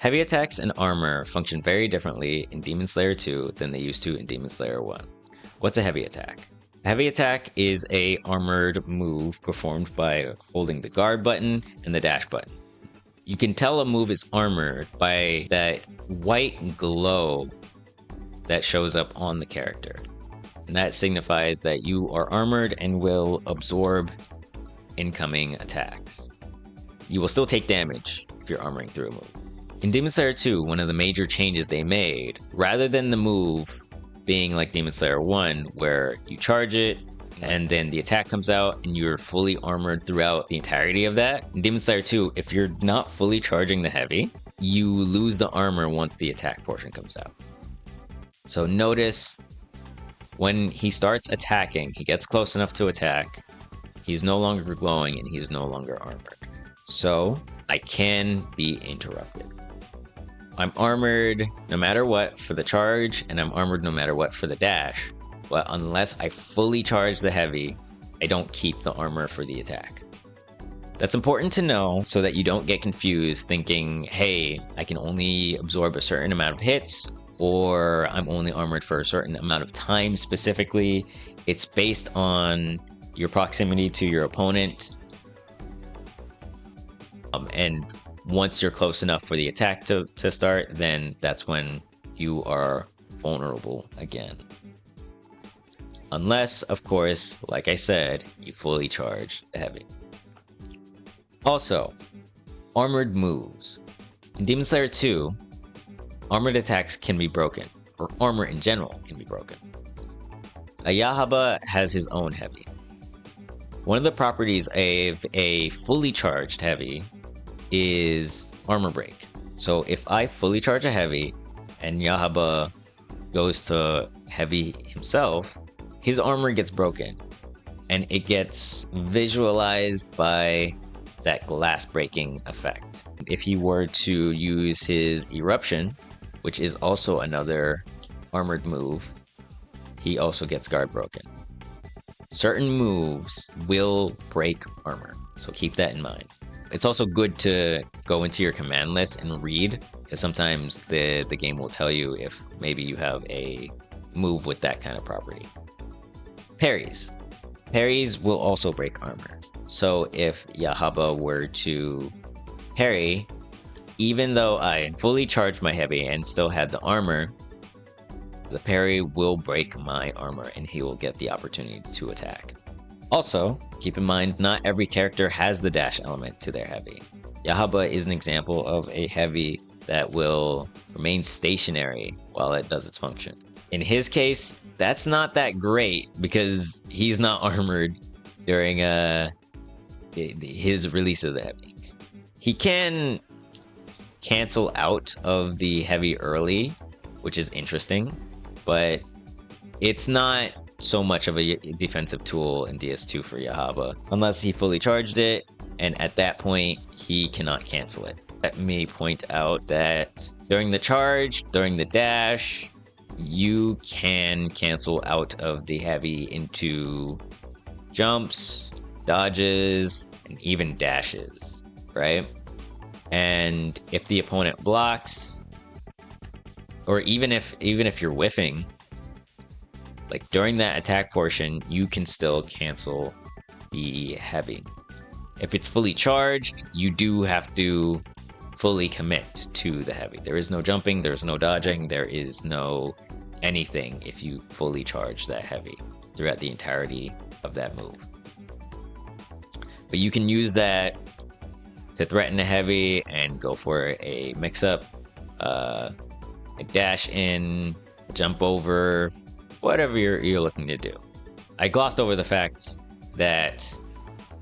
Heavy attacks and armor function very differently in DemonSlayer 2 than they used to in DemonSlayer 1. What's a heavy attack? A heavy attack is a armored move performed by holding the guard button and the dash button. You can tell a move is armored by that white glow that shows up on the character. And that signifies that you are armored and will absorb incoming attacks. You will still take damage if you're armoring through a move. In DemonSlayer 2, one of the major changes they made, rather than the move being like DemonSlayer 1, where you charge it and then the attack comes out and you're fully armored throughout the entirety of that, in DemonSlayer 2, if you're not fully charging the heavy, you lose the armor once the attack portion comes out. So notice when he starts attacking, he gets close enough to attack, he's no longer glowing and he's no longer armored. So I can be interrupted. I'm armored no matter what for the charge, and I'm armored no matter what for the dash. But unless I fully charge the heavy, I don't keep the armor for the attack. That's important to know so that you don't get confused thinking, hey, I can only absorb a certain amount of hits, or I'm only armored for a certain amount of time specifically. It's based on your proximity to your opponent. And once you're close enough for the attack to start, then that's when you are vulnerable again. Unless, of course, like I said, you fully charge the heavy. Also, armored moves. In DemonSlayer 2, armored attacks can be broken, or armor in general can be broken. A Yahaba has his own heavy. One of the properties of a fully charged heavy is armor break. So if I fully charge a heavy and Yahaba goes to heavy himself, his armor gets broken and it gets visualized by that glass breaking effect. If he were to use his eruption, which is also another armored move, he also gets guard broken. Certain moves will break armor, so keep that in mind. It's also good to go into your command list and read, because sometimes the game will tell you if maybe you have a move with that kind of property. Parries. Parries will also break armor. So if Yahaba were to parry, even though I fully charged my heavy and still had the armor, the parry will break my armor and he will get the opportunity to attack. Also, keep in mind, not every character has the dash element to their heavy. Yahaba is an example of a heavy that will remain stationary while it does its function. In his case, that's not that great because he's not armored during his release of the heavy. He can cancel out of the heavy early, which is interesting, but it's not so much of a defensive tool in DS2 for Yahaba, unless he fully charged it, and at that point, he cannot cancel it. Let me point out that during the charge, during the dash, you can cancel out of the heavy into jumps, dodges, and even dashes, right? And if the opponent blocks, or even if you're whiffing, like during that attack portion, you can still cancel the heavy. If it's fully charged, you do have to fully commit to the heavy. There is no jumping, there's no dodging, there is no anything if you fully charge that heavy throughout the entirety of that move. But you can use that to threaten a heavy and go for a mix-up, a dash in, jump over, whatever you're looking to do. I glossed over the fact that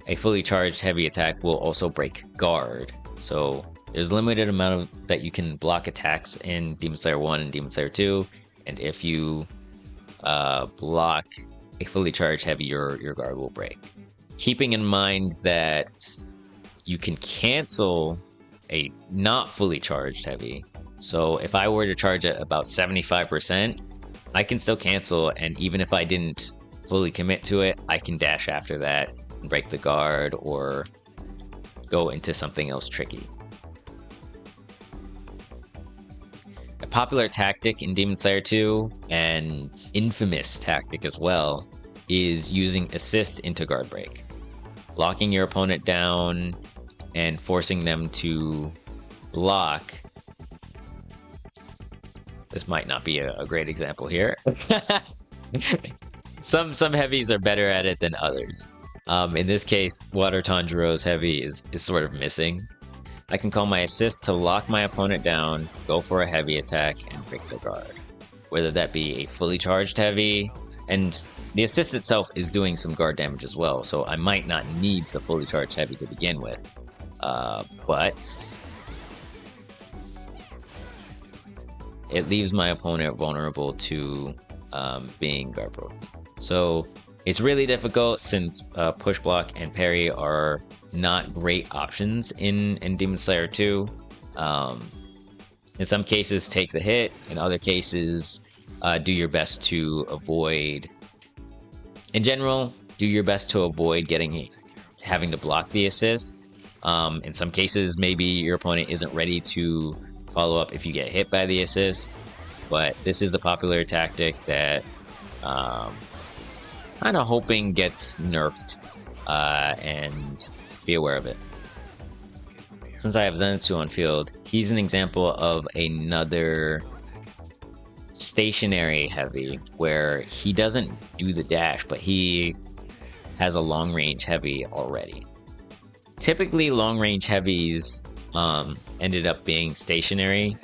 a fully charged heavy attack will also break guard. So there's a limited amount of that you can block attacks in DemonSlayer 1 and DemonSlayer 2. And if you block a fully charged heavy, your guard will break. Keeping in mind that you can cancel a not fully charged heavy. So if I were to charge at about 75%, I can still cancel, and even if I didn't fully commit to it, I can dash after that and break the guard or go into something else tricky. popular tactic in DemonSlayer 2 and infamous tactic as well is using assist into guard break. Locking your opponent down and forcing them to block. This might not be a great example here. Some heavies are better at it than others. In this case, Water Tanjiro's heavy is sort of missing. I can call my assist to lock my opponent down, go for a heavy attack, and break their guard. Whether that be a fully charged heavy, and the assist itself is doing some guard damage as well, so I might not need the fully charged heavy to begin with. But it leaves my opponent vulnerable to being guard broken. So it's really difficult since push block and parry are not great options in DemonSlayer 2. In some cases, take the hit. In other cases, do your best to avoid. In general, do your best to avoid having to block the assist. In some cases, maybe your opponent isn't ready to follow up if you get hit by the assist. But this is a popular tactic that kind of hoping gets nerfed, and be aware of it. Since I have Zenitsu on field, he's an example of another stationary heavy where he doesn't do the dash, but he has a long range heavy already. Typically, long range heavies ended up being stationary,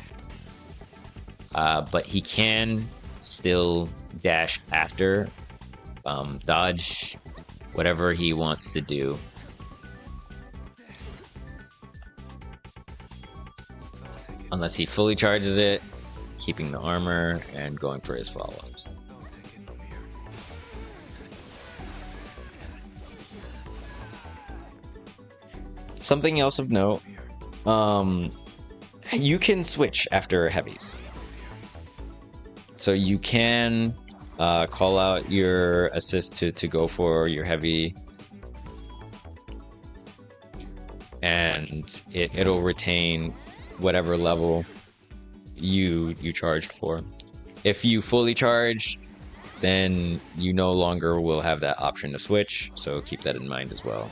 but he can still dash after, dodge, whatever he wants to do. Unless he fully charges it, keeping the armor, and going for his follows. Something else of note, you can switch after heavies. So you can call out your assist to go for your heavy, and it'll retain whatever level you charged for. If you fully charge, then you no longer will have that option to switch, so keep that in mind as well.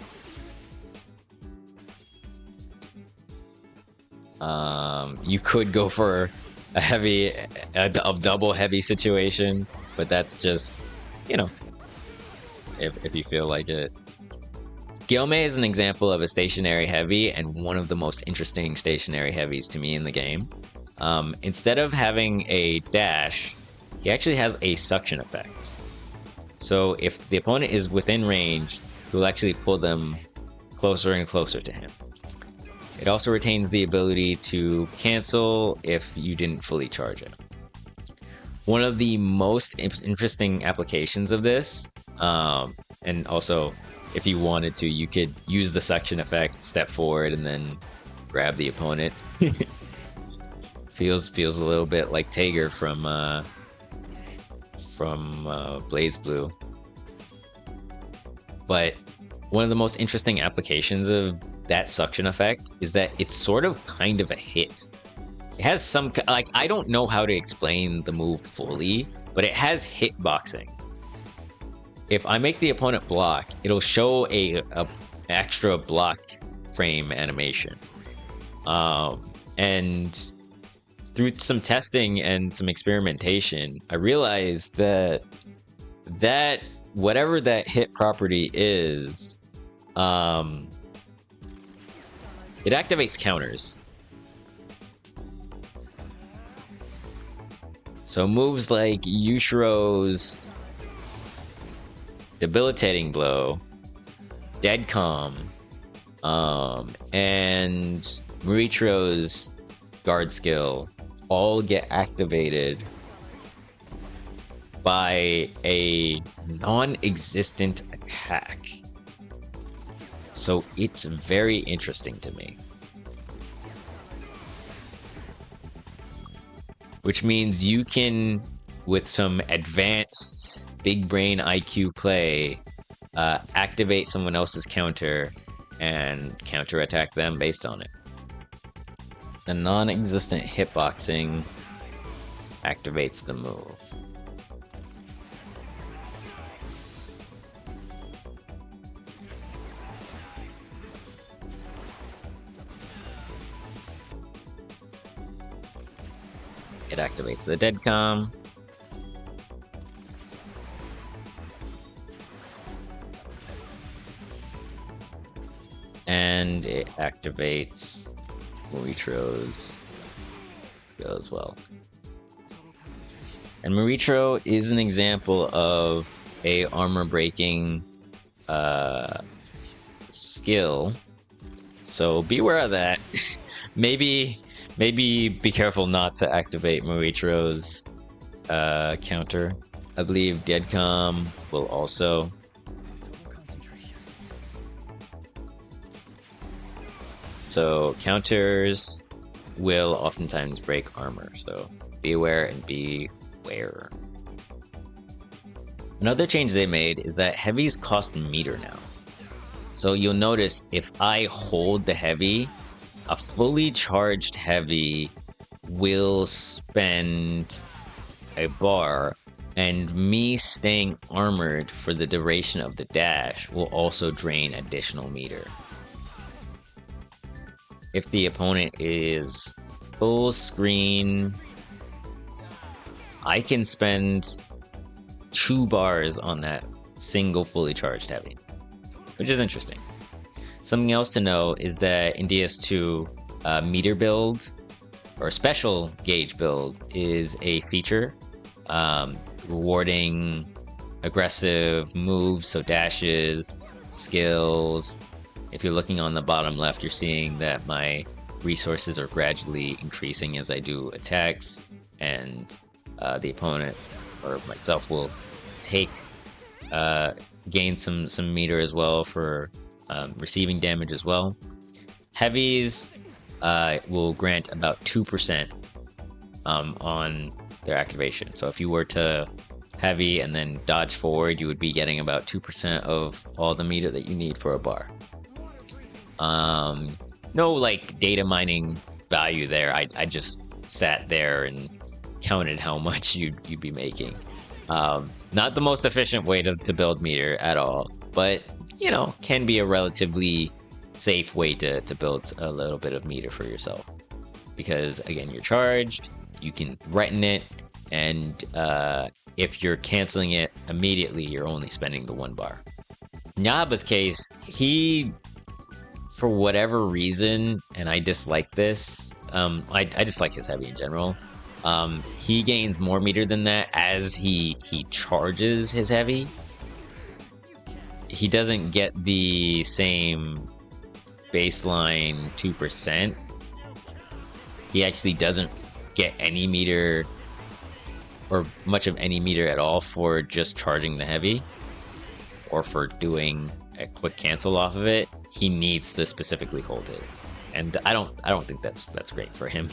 You could go for a double heavy situation, but that's just, you know, if you feel like it. Gyomei is an example of a stationary heavy and one of the most interesting stationary heavies to me in the game. Instead of having a dash, he actually has a suction effect. So if the opponent is within range, he will actually pull them closer and closer to him. It also retains the ability to cancel if you didn't fully charge it. One of the most interesting applications of this, and also if you wanted to, you could use the suction effect, step forward, and then grab the opponent. feels a little bit like Tager from Blaze Blue. But one of the most interesting applications of that suction effect is that it's sort of kind of a hit. It has some, like, I don't know how to explain the move fully, but it has hitboxing. If I make the opponent block, it'll show a extra block frame animation. And through some testing and some experimentation, I realized that whatever that hit property is, it activates counters. So moves like Yushiro's Debilitating Blow, Dead Calm, and Murichiro's Guard Skill all get activated by a non-existent attack. So it's very interesting to me. Which means you can, with some advanced big brain IQ play, activate someone else's counter and counterattack them based on it. The non-existent hitboxing activates the move. It activates the dead com. And it activates Moritro's skill as well. And Moritro is an example of a armor breaking skill, so beware of that. maybe be careful not to activate Moritro's counter. I believe Deadcom will also. So counters will oftentimes break armor, so be aware and beware. Another change they made is that heavies cost meter now. So you'll notice if I hold the heavy, a fully charged heavy will spend a bar, and me staying armored for the duration of the dash will also drain additional meter. If the opponent is full screen, I can spend 2 bars on that single fully charged heavy, which is interesting. Something else to know is that in DS2, meter build or special gauge build is a feature, rewarding aggressive moves, so dashes, skills. If you're looking on the bottom left, you're seeing that my resources are gradually increasing as I do attacks, and the opponent or myself will gain some meter as well for receiving damage as well. Heavies will grant about 2% on their activation. So if you were to heavy and then dodge forward, you would be getting about 2% of all the meter that you need for a bar. No like data mining value there. I just sat there and counted how much you'd be making. Not the most efficient way to build meter at all, but you know, can be a relatively safe way to build a little bit of meter for yourself. Because again, you're charged, you can threaten it, and if you're canceling it immediately, you're only spending the 1 bar. Nyaba's case, he, for whatever reason, and I dislike this, I dislike his heavy in general, he gains more meter than that as he charges his heavy. He doesn't get the same baseline 2%. He actually doesn't get any meter or much of any meter at all for just charging the heavy or for doing a quick cancel off of it. He needs to specifically hold his, and I don't think that's great for him.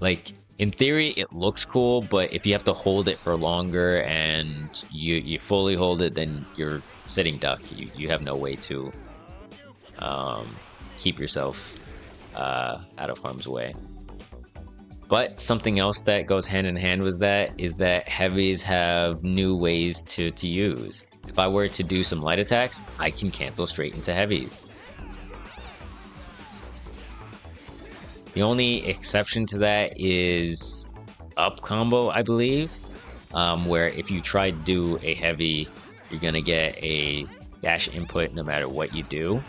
Like, in theory, it looks cool, but if you have to hold it for longer and you fully hold it, then you're sitting duck. You have no way to keep yourself out of harm's way. But something else that goes hand in hand with that is that heavies have new ways to use. If I were to do some light attacks, I can cancel straight into heavies. The only exception to that is up combo, I believe, where if you try to do a heavy, you're gonna get a dash input no matter what you do.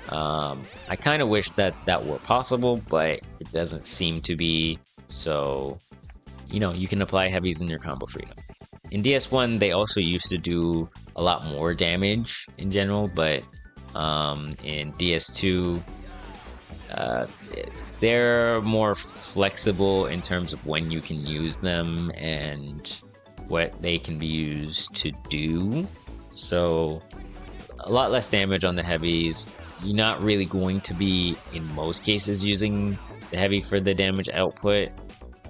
I kind of wish that were possible, but it doesn't seem to be, so you know, you can apply heavies in your combo freedom. In DS1, they also used to do a lot more damage in general, but in DS2, they're more flexible in terms of when you can use them and what they can be used to do. So a lot less damage on the heavies. You're not really going to be, in most cases, using the heavy for the damage output,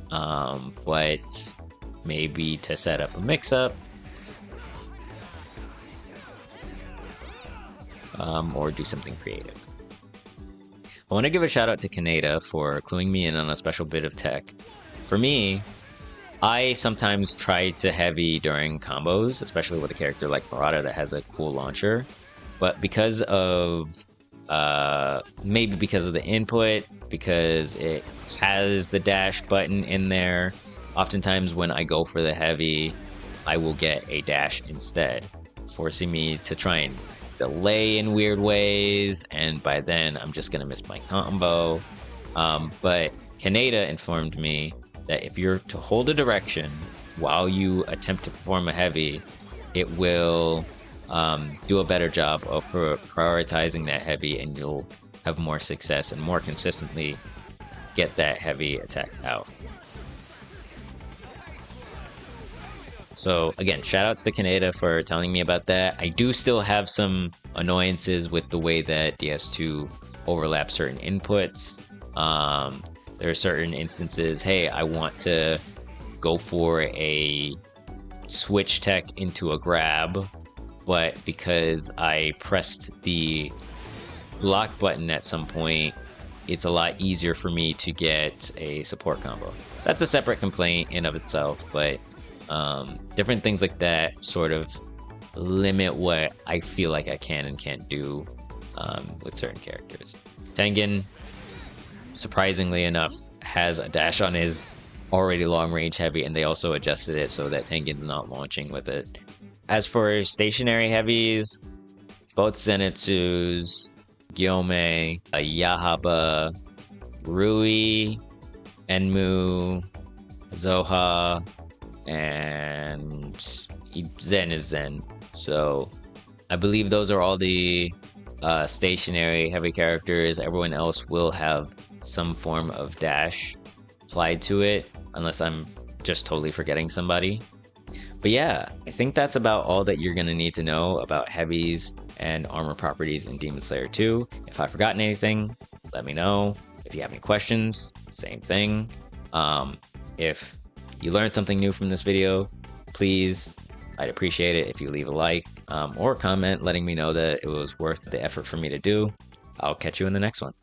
but maybe to set up a mix-up, or do something creative. I want to give a shout out to Kaneda for cluing me in on a special bit of tech. For me, I sometimes try to heavy during combos, especially with a character like Murata that has a cool launcher. But because of maybe because of the input, because it has the dash button in there, oftentimes when I go for the heavy, I will get a dash instead, forcing me to try and delay in weird ways, and by then I'm just gonna miss my combo. But Kaneda informed me that if you're to hold a direction while you attempt to perform a heavy, it will do a better job of prioritizing that heavy, and you'll have more success and more consistently get that heavy attack out. So again, shoutouts to Kaneda for telling me about that. I do still have some annoyances with the way that DS2 overlaps certain inputs. There are certain instances, hey, I want to go for a switch tech into a grab, but because I pressed the block button at some point, it's a lot easier for me to get a support combo. That's a separate complaint in of itself, but different things like that sort of limit what I feel like I can and can't do with certain characters. Tengen, surprisingly enough, has a dash on his already long range heavy, and they also adjusted it so that Tengen's not launching with it. As for stationary heavies, both Zenitsu's, Gyomei, Yahaba, Rui, Enmu, Zoha, and Zen is Zen. So I believe those are all the stationary heavy characters. Everyone else will have some form of dash applied to it, unless I'm just totally forgetting somebody. But yeah, I think that's about all that you're going to need to know about heavies and armor properties in DemonSlayer 2. If I've forgotten anything, let me know. If you have any questions, same thing. If you learned something new from this video, please, I'd appreciate it if you leave a like or a comment letting me know that it was worth the effort for me to do. I'll catch you in the next one.